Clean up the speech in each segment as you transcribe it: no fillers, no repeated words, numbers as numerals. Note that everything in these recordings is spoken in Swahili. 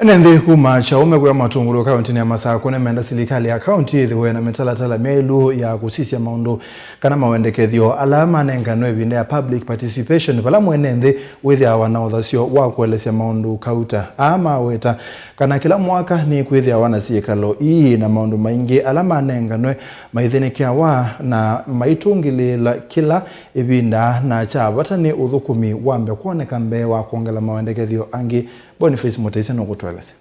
Nende huma chaume kwa matungulu kaunti ya Masako menda serikali ya kaunti ithiwe na metalatala melu ya kusisia maundu kana mawendekethio alama nengano ebinde ya public participation bala mwenende withia wanaothasio wa kuelesya maundu kauta ama weta kana kila mwaka ni kwithia wana siekalo ii na maundu maingi alama nengano maithinikia wa na maitungilila kila ebinda na cha watani uthukumi wambe kuoneka mbe wa kuongela mawendekethio angi Boniface Mutesi no gutwelese.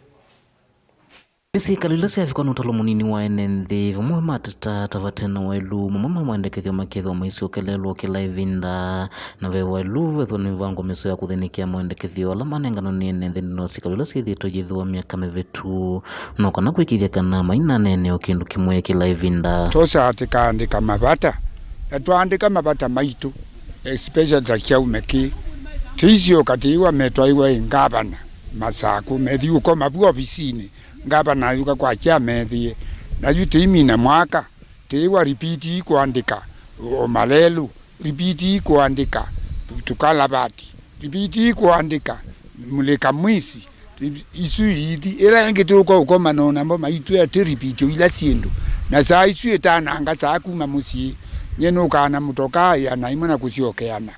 Isi kalilasi afika nutalo munini wa enende vumwe matata tavatena wailu mumama mwendekethio makethio maisi okelelo kila evinda na ve wailu vetho ni vango miso ya kuthinikia mwendekethio alama nengano ni enende nino sikalilasi thito jithuwa miaka mevetu no kana kwikithia kana maina nene o kindu kimwe kila evinda tosa atika andika mabata tuandika mabata maitu especially za kiaumeki tizio katiwa metwaiwa ingabana Masako medhiu kwa mabu ofisini ngabana yuka kwa cha medhie na yutimi na mwaka tewa repeat kuandika o malelu repeat kuandika tukalabati repeat kuandika muleka mwisi isu idi era ngituko uko manona mbo maitu ya repeat ila siendo na saa isu etana anga saa kuma musi nyeno kana mutoka ya na imana kusiokeana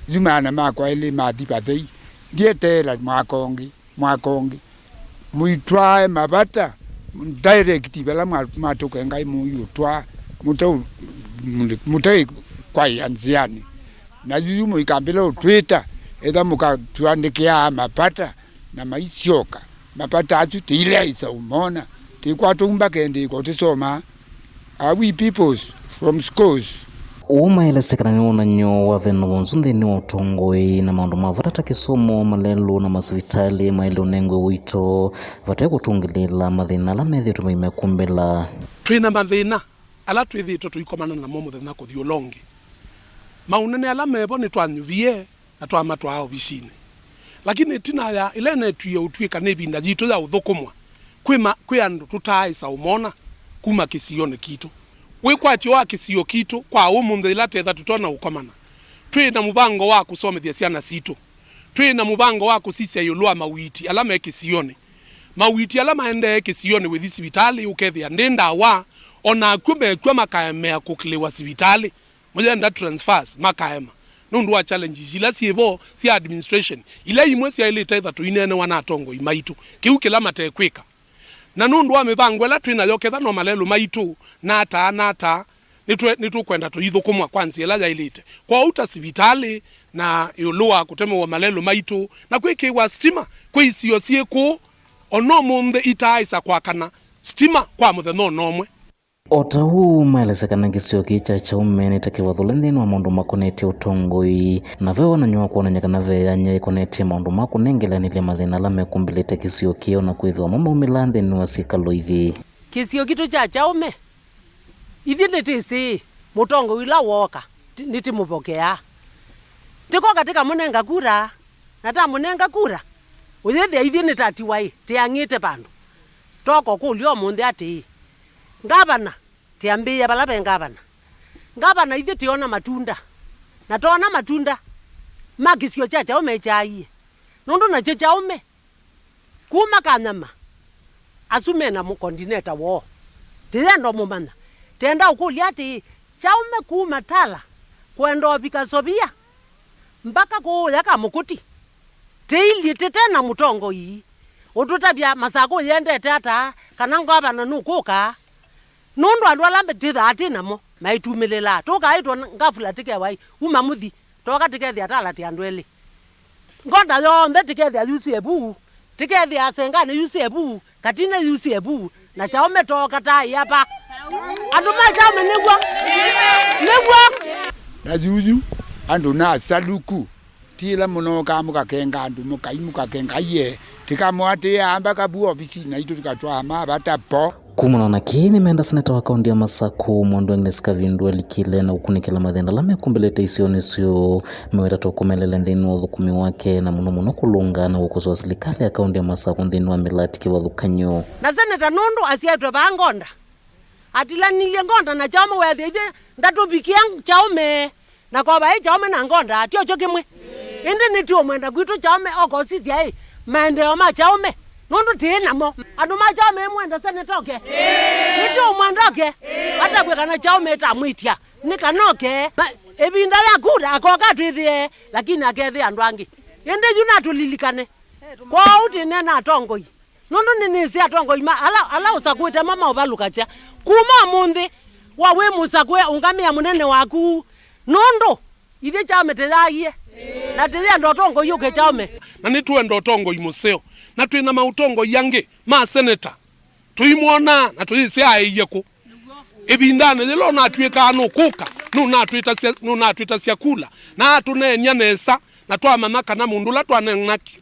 zumana makwa ile madipatei dietela mwakongi muitwae mabata direct bela matoka ngai muyutwa mutai kwa yanziani na yumo ikambela Twitter eda muka tuandikia mapata na maisioka mapata atu tile isa umona tikwatumba kende ko tisoma we peoples from schools umaelesekana ni unanyo wa veno wonzunde ni utongoi na maundu mavatata kisomo malelu na masivitali maile unengwe wito vatae kutungilila mathina ala methi tumeimakumbila twina mathina ala twithito tuikomana na momo thina kuthio longi maunene ala mebo ni twanyuvie na twama twa ofisini lakini tina ya ilene tuyo utwika nebinda jitu ya uthukumwa kwi andu tutaisa umona kuma kisione kitu wikwati wa kisio kitu kwa umunthe ilatetha tutona ukomana twina mubango wa kusomethia ciana situ twina mubango wa kusisia yulwa mawiti alama ekisione mawiti alama ende ekisione with hospitali ukethia ndenda wa ona kweme kwa makaemea kukliwa hospitali moja nda transfers makaema nundu wa challenges ila siebo si administration ila imwe sia ile tetha tuinene wana tongo imaitu kiukela matekwika na nundu wa mibango ela twina yoketha no malelu maitu nata nitu kwenda tuithukumwa kwanzi ela ya ilite kwa uta sibitali na yulua kuteme wa malelu maitu na kweke wa stima kwa isio sieko ono munde itaisa kwa kana stima kwa muthe no nomwe ota huu maelesekana kisio kicha cha umeni takiwa thulendhini wa maundu makoneti utongoi na veo na nyua kuona nyakana veyanya ikoneti maundu makunengelanilia mathina ala mekumbilite kisio kio na kwithiwa mama umilandhini wa sikalo ithi kisio kitu cha ume ithi nitisi mutongo ila woka nitimupokea tiko katika munenga kura na ta munenga kura uyethia ithi nitatiwai tiangite pandu toko kulio munthi ati ngabana tiambia bala ngabana ithi tiona matunda na tona matunda makisio cha ume chai nundu na cha ume kuma kanyama asume na mukondineta wo tiendo mumana tenda ukulia ati cha ume kuma tala kwenda opika sobia mpaka kuya kamukuti teili tetena mutongo yi ututabia Masako yendete ata kana ngabana nukuka nundu andu alambe titha atinamo maitumilela toka aitwa ngafula tikewai umamuthi toka tikethia atala ti andu eli ngonda yombe tikethia yusiebu tikethia asengane yusiebu katine yusiebu na chaume toka tai hapa andu chaume negwa na yuyu andu na saluku tila muno kamuka kenga andu mukaimuka kenga ye tikamwate amba kabu ofisi na itu tukatwa mabata po kumana na kini menda seneta wa kaunti ya Masako Mwandu Agnes Kavindu alikile na ukunikila mathina ala mekumbelete isionisio meweta tukumelele nthini wa uthukumi wake na muno kulunga na ukoso wa serikali ya kaunti ya Masako nthini wa milati kiwa thukanyo na seneta nundu asietwe bangonda atilanilie ngonda na chaume wethia ithi ndatubikia chaume na koba chaume na ngonda atio chokimwe indi nitio mwenda kwitu chaume oko sisi ai maendeleo ma chaume nundu tina mo andu ma chaume mwenda senetoke nito mwandoke hata kwe kana chaume tamwitia nikanoke ebinda ya kura akoka twithie lakini akethi andu angi ende yuna tulilikane kwa uti nena atongoi nundu ninisi atongoi ma ala usakwite mama ubalukacha kuma munthi wawe musakwe ungamia munene waku nundu ithie chaume tezagie na tizia ndotongo yuke chaume na nituwe ndotongo imuseo na twina mautongo yange ma senator tuimwona na tuyisi aiyeko ebindane lelo na tweka no kuka no na twita sia kula na tunenya nesa na twamana kana mundula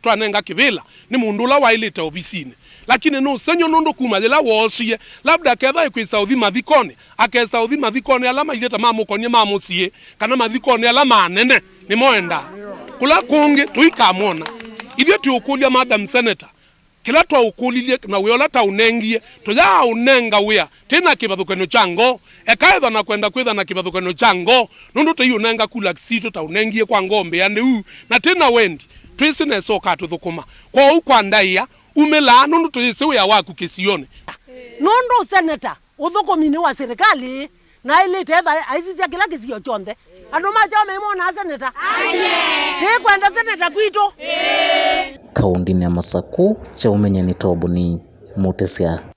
twanenga kivila ni mundula wailita obisine lakini no senyo nondo kuma lela wosie labda ketha ikwisa uthi mathikone akesa uthi mathikone alama ileta mamukonie mamusie kana mathikone alama nene ni moenda kula kungi tuikamona ithie tuukulia madam senator kila twa ukulilie na wiola ta unengie tuja unenga wia tena kibathukano chango ekaitha na kwenda kwitha na kibathukano chango nundu te unenga kula kisito ta unengie kwa ngombe ya neu na tena wendi twisi na soka tuthukuma kwa ukwa ndaia umela nundu twisi wia waku kisione nundu senator uthukumini wa serikali na ile teva aizizia kila kisio chonde andu macho memona senator te kwenda senator kwito kaundini ya Masaku cha umenyani Tobuni Mutesia.